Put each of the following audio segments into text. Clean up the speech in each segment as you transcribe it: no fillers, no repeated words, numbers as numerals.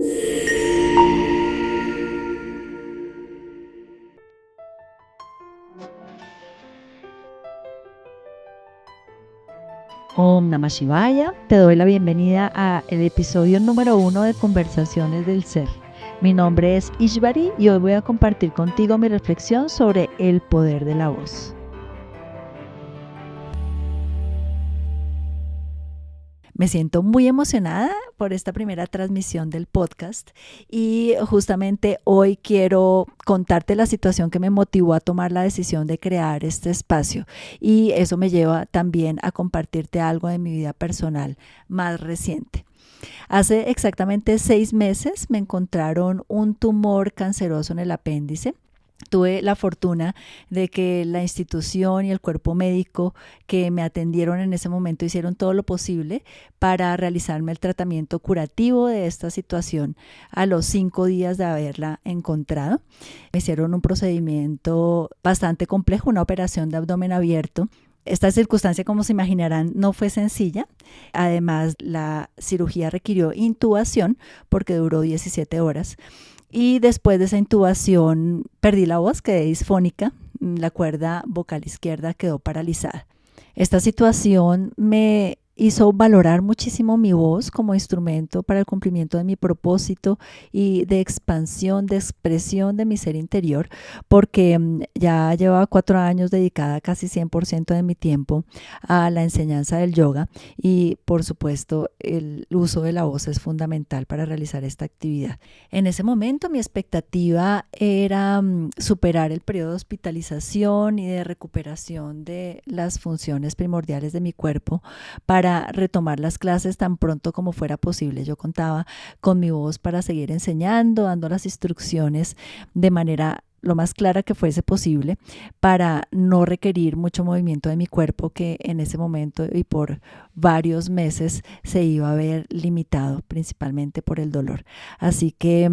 Om Namah Shivaya, te doy la bienvenida a el episodio número 1 de Conversaciones del Ser. Mi nombre es Ishvari y hoy voy a compartir contigo mi reflexión sobre el poder de la voz. Me siento muy emocionada por esta primera transmisión del podcast y justamente hoy quiero contarte la situación que me motivó a tomar la decisión de crear este espacio, y eso me lleva también a compartirte algo de mi vida personal más reciente. Hace exactamente 6 meses me encontraron un tumor canceroso en el apéndice. Tuve la fortuna de que la institución y el cuerpo médico que me atendieron en ese momento hicieron todo lo posible para realizarme el tratamiento curativo de esta situación a los 5 días de haberla encontrado. Me hicieron un procedimiento bastante complejo, una operación de abdomen abierto. Esta circunstancia, como se imaginarán, no fue sencilla. Además, la cirugía requirió intubación porque duró 17 horas. Y después de esa intubación perdí la voz, quedé disfónica, la cuerda vocal izquierda quedó paralizada. Esta situación me hizo valorar muchísimo mi voz como instrumento para el cumplimiento de mi propósito y de expansión, de expresión de mi ser interior, porque ya llevaba 4 años dedicada casi 100% de mi tiempo a la enseñanza del yoga, y por supuesto el uso de la voz es fundamental para realizar esta actividad. En ese momento mi expectativa era superar el periodo de hospitalización y de recuperación de las funciones primordiales de mi cuerpo para retomar las clases tan pronto como fuera posible. Yo contaba con mi voz para seguir enseñando, dando las instrucciones de manera lo más clara que fuese posible, para no requerir mucho movimiento de mi cuerpo, que en ese momento y por varios meses se iba a ver limitado, principalmente por el dolor. Así que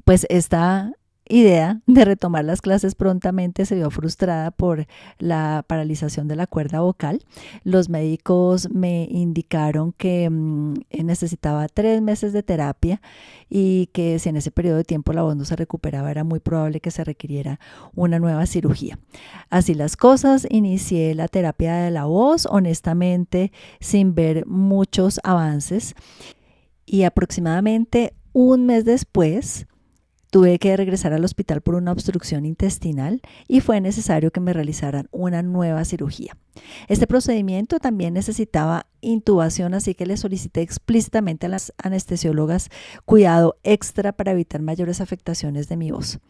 pues esta idea de retomar las clases prontamente se vio frustrada por la paralización de la cuerda vocal. Los médicos me indicaron que necesitaba 3 meses de terapia y que si en ese periodo de tiempo la voz no se recuperaba, era muy probable que se requiriera una nueva cirugía. Así las cosas, inicié la terapia de la voz, honestamente sin ver muchos avances, y aproximadamente un mes después tuve que regresar al hospital por una obstrucción intestinal y fue necesario que me realizaran una nueva cirugía. Este procedimiento también necesitaba intubación, así que le solicité explícitamente a las anestesiólogas cuidado extra para evitar mayores afectaciones de mi voz.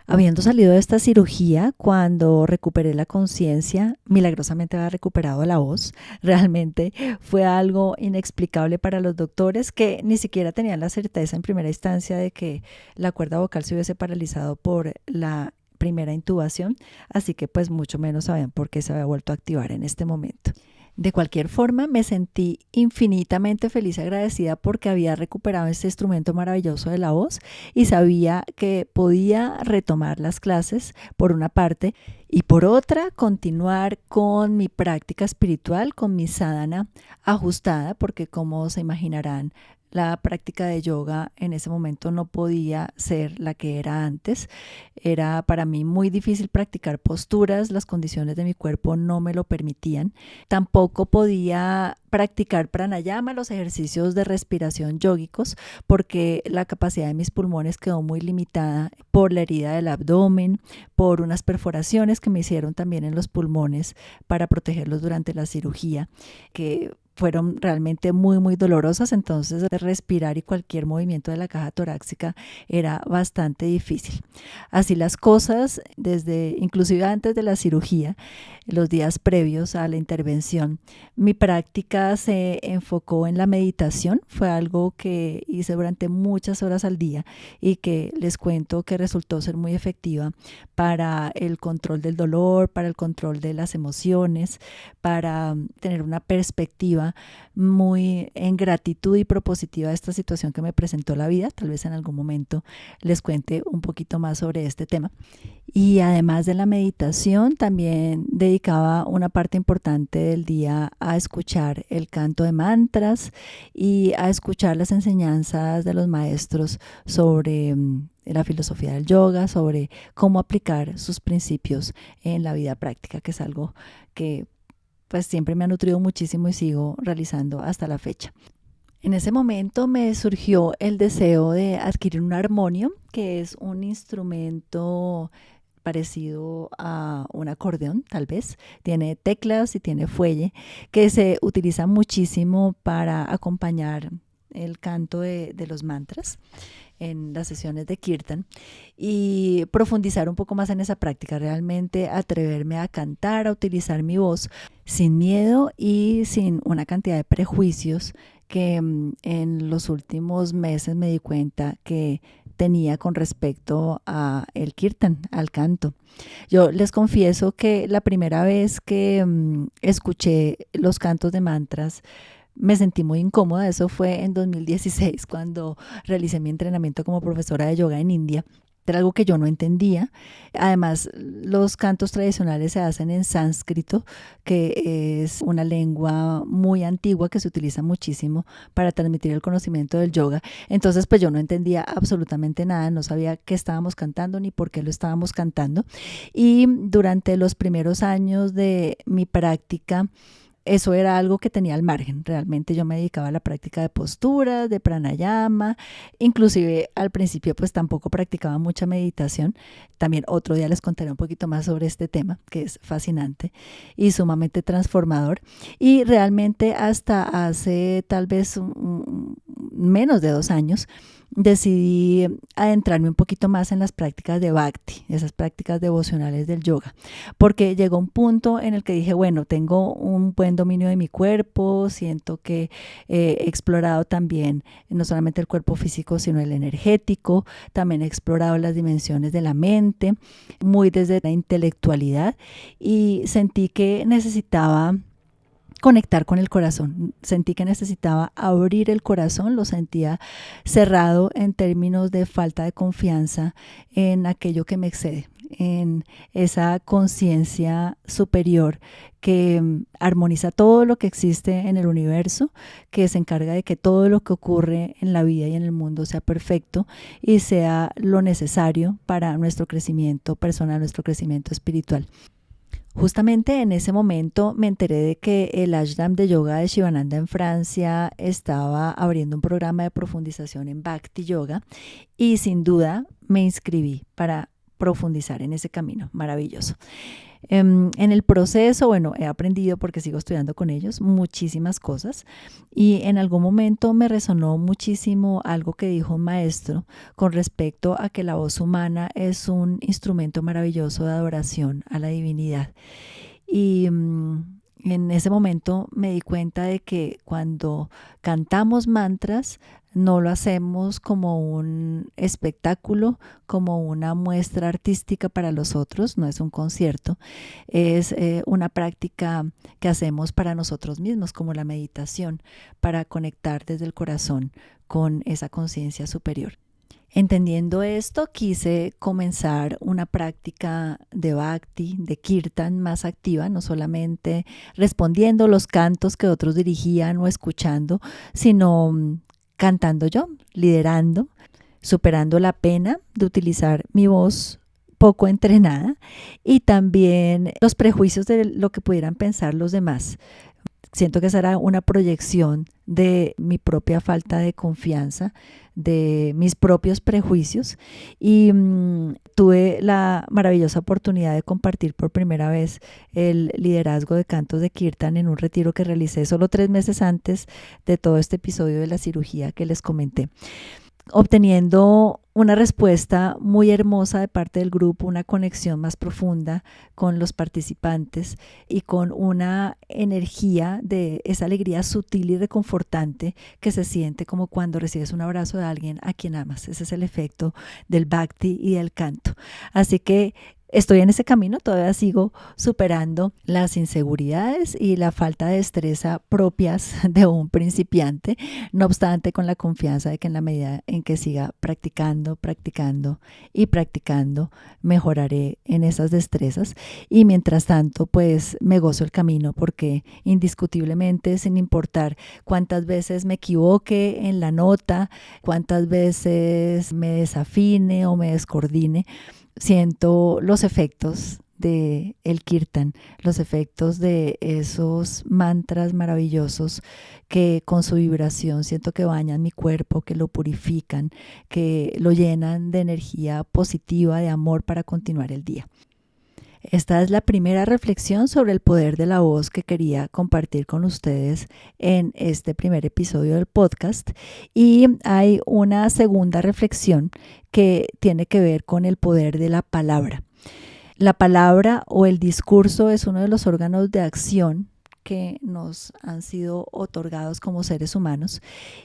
Habiendo salido de esta cirugía, cuando recuperé la conciencia, milagrosamente había recuperado la voz. Realmente fue algo inexplicable para los doctores, que ni siquiera tenían la certeza en primera instancia de que la cuerda vocal se hubiese paralizado por la primera intubación, así que pues mucho menos sabían por qué se había vuelto a activar en este momento. De cualquier forma, me sentí infinitamente feliz y agradecida porque había recuperado este instrumento maravilloso de la voz y sabía que podía retomar las clases por una parte, y por otra continuar con mi práctica espiritual, con mi sadhana ajustada, porque como se imaginarán, la práctica de yoga en ese momento no podía ser la que era antes. Era para mí muy difícil practicar posturas, las condiciones de mi cuerpo no me lo permitían. Tampoco podía practicar pranayama, los ejercicios de respiración yógicos, porque la capacidad de mis pulmones quedó muy limitada por la herida del abdomen, por unas perforaciones que me hicieron también en los pulmones para protegerlos durante la cirugía, que fueron realmente muy, muy dolorosas. Entonces, de respirar y cualquier movimiento de la caja torácica era bastante difícil. Así las cosas, desde inclusive antes de la cirugía, los días previos a la intervención, mi práctica se enfocó en la meditación. Fue algo que hice durante muchas horas al día y que les cuento que resultó ser muy efectiva para el control del dolor, para el control de las emociones, para tener una perspectiva positiva, muy en gratitud y propositiva a esta situación que me presentó la vida. Tal vez en algún momento les cuente un poquito más sobre este tema. Y además de la meditación, también dedicaba una parte importante del día a escuchar el canto de mantras y a escuchar las enseñanzas de los maestros sobre la filosofía del yoga, sobre cómo aplicar sus principios en la vida práctica, que es algo que pues siempre me ha nutrido muchísimo y sigo realizando hasta la fecha. En ese momento me surgió el deseo de adquirir un armonio, que es un instrumento parecido a un acordeón, tal vez. Tiene teclas y tiene fuelle, que se utiliza muchísimo para acompañar el canto de los mantras en las sesiones de Kirtan y profundizar un poco más en esa práctica, realmente atreverme a cantar, a utilizar mi voz sin miedo y sin una cantidad de prejuicios que en los últimos meses me di cuenta que tenía con respecto a el kirtan, al canto. Yo les confieso que la primera vez que escuché los cantos de mantras me sentí muy incómoda. Eso fue en 2016 cuando realicé mi entrenamiento como profesora de yoga en India. Era algo que yo no entendía. Además, los cantos tradicionales se hacen en sánscrito, que es una lengua muy antigua que se utiliza muchísimo para transmitir el conocimiento del yoga. Entonces, pues yo no entendía absolutamente nada, no sabía qué estábamos cantando ni por qué lo estábamos cantando. Y durante los primeros años de mi práctica, eso era algo que tenía al margen. Realmente yo me dedicaba a la práctica de posturas, de pranayama, inclusive al principio pues tampoco practicaba mucha meditación. También otro día les contaré un poquito más sobre este tema, que es fascinante y sumamente transformador. Y realmente hasta hace tal vez menos de 2 años decidí adentrarme un poquito más en las prácticas de Bhakti, esas prácticas devocionales del yoga, porque llegó un punto en el que dije, bueno, tengo un buen dominio de mi cuerpo, siento que he explorado también no solamente el cuerpo físico, sino el energético, también he explorado las dimensiones de la mente, muy desde la intelectualidad, y sentí que necesitaba conectar con el corazón. Sentí que necesitaba abrir el corazón, lo sentía cerrado en términos de falta de confianza en aquello que me excede, en esa conciencia superior que armoniza todo lo que existe en el universo, que se encarga de que todo lo que ocurre en la vida y en el mundo sea perfecto y sea lo necesario para nuestro crecimiento personal, nuestro crecimiento espiritual. Justamente en ese momento me enteré de que el ashram de yoga de Shivananda en Francia estaba abriendo un programa de profundización en Bhakti Yoga y sin duda me inscribí para profundizar en ese camino maravilloso. En el proceso, bueno, he aprendido, porque sigo estudiando con ellos, muchísimas cosas, y en algún momento me resonó muchísimo algo que dijo un maestro con respecto a que la voz humana es un instrumento maravilloso de adoración a la divinidad. Y en ese momento me di cuenta de que cuando cantamos mantras, no lo hacemos como un espectáculo, como una muestra artística para los otros, no es un concierto, es una práctica que hacemos para nosotros mismos, como la meditación, para conectar desde el corazón con esa conciencia superior. Entendiendo esto, quise comenzar una práctica de Bhakti, de Kirtan más activa, no solamente respondiendo los cantos que otros dirigían o escuchando, sino cantando yo, liderando, superando la pena de utilizar mi voz poco entrenada y también los prejuicios de lo que pudieran pensar los demás. Siento que esa era una proyección de mi propia falta de confianza, de mis propios prejuicios, y tuve la maravillosa oportunidad de compartir por primera vez el liderazgo de cantos de Kirtan en un retiro que realicé solo 3 meses antes de todo este episodio de la cirugía que les comenté, obteniendo una respuesta muy hermosa de parte del grupo, una conexión más profunda con los participantes y con una energía de esa alegría sutil y reconfortante que se siente como cuando recibes un abrazo de alguien a quien amas. Ese es el efecto del Bhakti y del canto. Así que Estoy en ese camino, todavía sigo superando las inseguridades y la falta de destreza propias de un principiante, no obstante con la confianza de que en la medida en que siga practicando, practicando y practicando, mejoraré en esas destrezas y mientras tanto pues me gozo el camino porque indiscutiblemente sin importar cuántas veces me equivoque en la nota, cuántas veces me desafine o me descoordine, siento los efectos de el kirtan, los efectos de esos mantras maravillosos que con su vibración siento que bañan mi cuerpo, que lo purifican, que lo llenan de energía positiva, de amor para continuar el día. Esta es la primera reflexión sobre el poder de la voz que quería compartir con ustedes en este primer episodio del podcast. Y hay una segunda reflexión que tiene que ver con el poder de la palabra. La palabra o el discurso es uno de los órganos de acción que nos han sido otorgados como seres humanos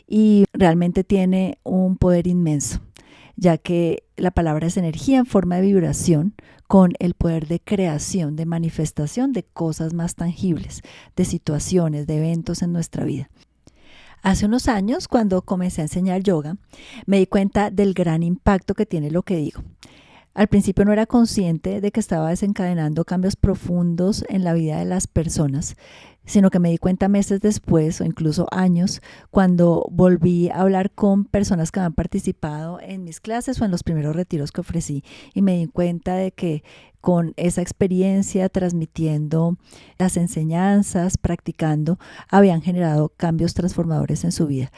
y realmente tiene un poder inmenso, ya que la palabra es energía en forma de vibración con el poder de creación, de manifestación de cosas más tangibles, de situaciones, de eventos en nuestra vida. Hace unos años, cuando comencé a enseñar yoga, me di cuenta del gran impacto que tiene lo que digo. Al principio no era consciente de que estaba desencadenando cambios profundos en la vida de las personas, sino que me di cuenta meses después o incluso años cuando volví a hablar con personas que habían participado en mis clases o en los primeros retiros que ofrecí y me di cuenta de que con esa experiencia transmitiendo las enseñanzas, practicando, habían generado cambios transformadores en su vida.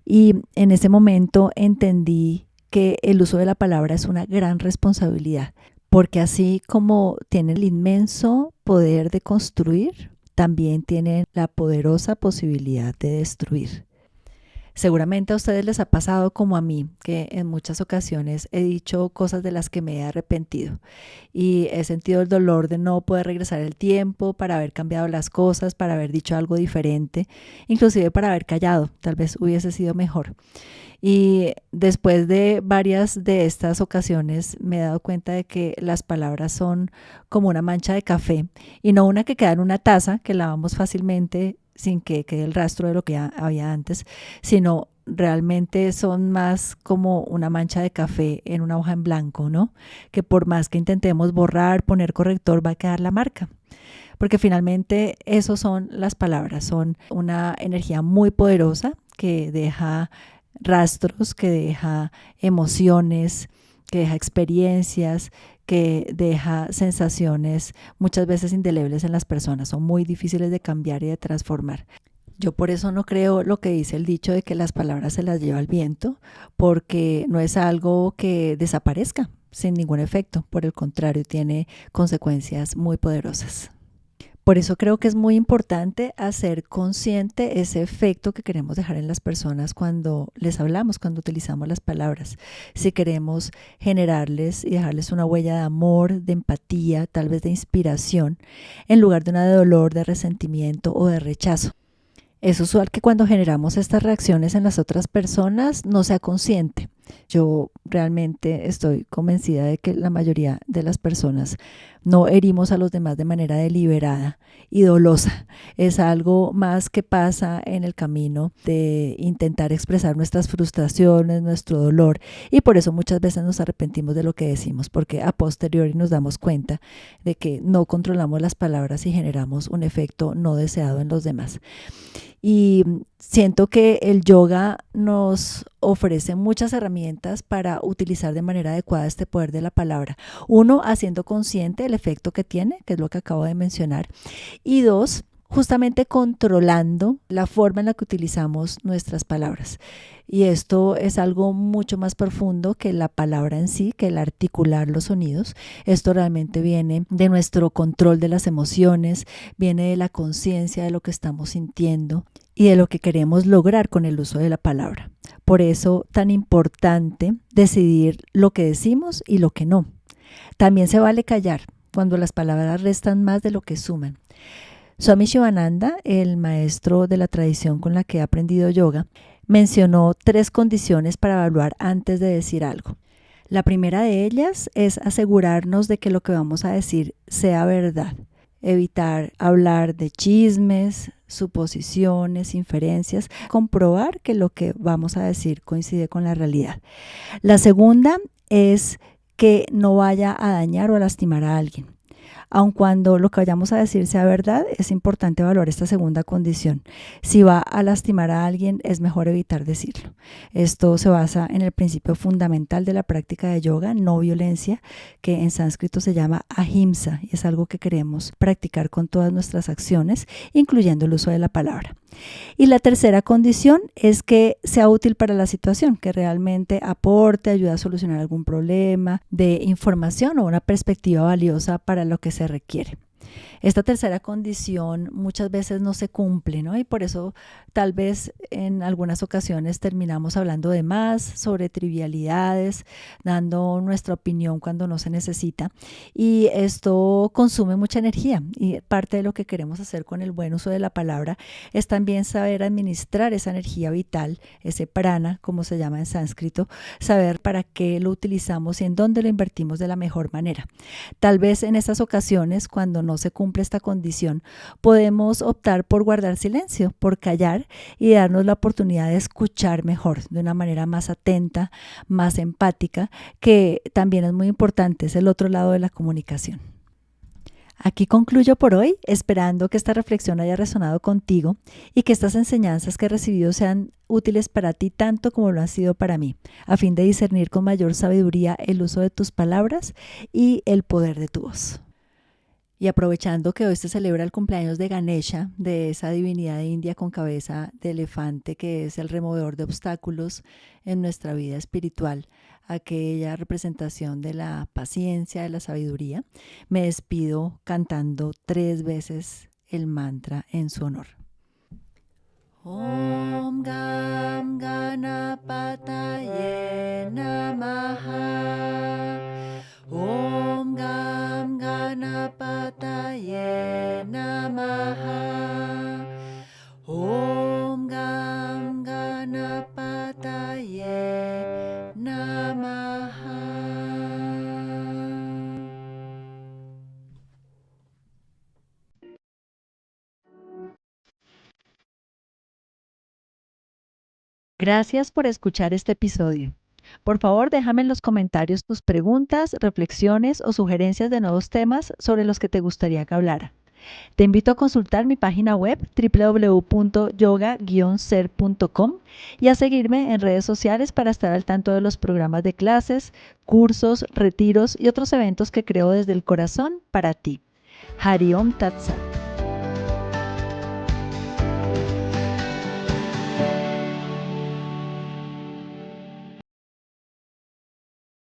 Y en ese momento entendí que el uso de la palabra es una gran responsabilidad, porque así como tiene el inmenso poder de construir, también tiene la poderosa posibilidad de destruir. Seguramente a ustedes les ha pasado como a mí, que en muchas ocasiones he dicho cosas de las que me he arrepentido y he sentido el dolor de no poder regresar el tiempo para haber cambiado las cosas, para haber dicho algo diferente, inclusive para haber callado, tal vez hubiese sido mejor. Y después de varias de estas ocasiones me he dado cuenta de que las palabras son como una mancha de café y no una que queda en una taza que lavamos fácilmente sin que quede el rastro de lo que había antes, sino realmente son más como una mancha de café en una hoja en blanco, ¿no? Que por más que intentemos borrar, poner corrector, va a quedar la marca. Porque finalmente eso son las palabras, son una energía muy poderosa que deja rastros, que deja emociones, que deja experiencias, que deja sensaciones muchas veces indelebles en las personas. Son muy difíciles de cambiar y de transformar. Yo por eso no creo lo que dice el dicho de que las palabras se las lleva el viento, porque no es algo que desaparezca sin ningún efecto. Por el contrario, tiene consecuencias muy poderosas. Por eso creo que es muy importante hacer consciente ese efecto que queremos dejar en las personas cuando les hablamos, cuando utilizamos las palabras. Si queremos generarles y dejarles una huella de amor, de empatía, tal vez de inspiración, en lugar de una de dolor, de resentimiento o de rechazo. Es usual que cuando generamos estas reacciones en las otras personas no sea consciente. Yo realmente estoy convencida de que la mayoría de las personas no herimos a los demás de manera deliberada y dolosa. Es algo más que pasa en el camino de intentar expresar nuestras frustraciones, nuestro dolor, y por eso muchas veces nos arrepentimos de lo que decimos, porque a posteriori nos damos cuenta de que no controlamos las palabras y generamos un efecto no deseado en los demás. Y siento que el yoga nos ofrece muchas herramientas para utilizar de manera adecuada este poder de la palabra. Uno, haciendo consciente el efecto que tiene, que es lo que acabo de mencionar. Y dos, justamente controlando la forma en la que utilizamos nuestras palabras. Y esto es algo mucho más profundo que la palabra en sí, que el articular los sonidos. Esto realmente viene de nuestro control de las emociones, viene de la conciencia de lo que estamos sintiendo y de lo que queremos lograr con el uso de la palabra. Por eso tan importante decidir lo que decimos y lo que no. También se vale callar cuando las palabras restan más de lo que suman. Swami Shivananda, el maestro de la tradición con la que he aprendido yoga, mencionó 3 condiciones para evaluar antes de decir algo. La primera de ellas es asegurarnos de que lo que vamos a decir sea verdad. Evitar hablar de chismes, suposiciones, inferencias, comprobar que lo que vamos a decir coincide con la realidad. La segunda es que no vaya a dañar o a lastimar a alguien. Aun cuando lo que vayamos a decir sea verdad, es importante valorar esta segunda condición. Si va a lastimar a alguien, es mejor evitar decirlo. Esto se basa en el principio fundamental de la práctica de yoga, no violencia, que en sánscrito se llama ahimsa, y es algo que queremos practicar con todas nuestras acciones, incluyendo el uso de la palabra. Y la tercera condición es que sea útil para la situación, que realmente aporte, ayude a solucionar algún problema, de información o una perspectiva valiosa para lo que se requiere. Esta tercera condición muchas veces no se cumple, ¿no? Y por eso tal vez en algunas ocasiones terminamos hablando de más, sobre trivialidades, dando nuestra opinión cuando no se necesita. Y esto consume mucha energía, y parte de lo que queremos hacer con el buen uso de la palabra es también saber administrar esa energía vital, ese prana, como se llama en sánscrito, saber para qué lo utilizamos y en dónde lo invertimos de la mejor manera. Tal vez en esas ocasiones, cuando no se cumple esta condición, podemos optar por guardar silencio, por callar y darnos la oportunidad de escuchar mejor, de una manera más atenta, más empática, que también es muy importante, es el otro lado de la comunicación. Aquí concluyo por hoy, esperando que esta reflexión haya resonado contigo y que estas enseñanzas que he recibido sean útiles para ti tanto como lo han sido para mí, a fin de discernir con mayor sabiduría el uso de tus palabras y el poder de tu voz. Y aprovechando que hoy se celebra el cumpleaños de Ganesha, de esa divinidad india con cabeza de elefante que es el removedor de obstáculos en nuestra vida espiritual, aquella representación de la paciencia, de la sabiduría, me despido cantando 3 veces el mantra en su honor. Om Gam Ganapataye Namaha. Om Gam Ganapataye Namaha. Om Gam Ganapataye Namaha. Gracias por escuchar este episodio. Por favor, déjame en los comentarios tus preguntas, reflexiones o sugerencias de nuevos temas sobre los que te gustaría que hablara. Te invito a consultar mi página web www.yoga-ser.com y a seguirme en redes sociales para estar al tanto de los programas de clases, cursos, retiros y otros eventos que creo desde el corazón para ti. Hari Om Tat Sat.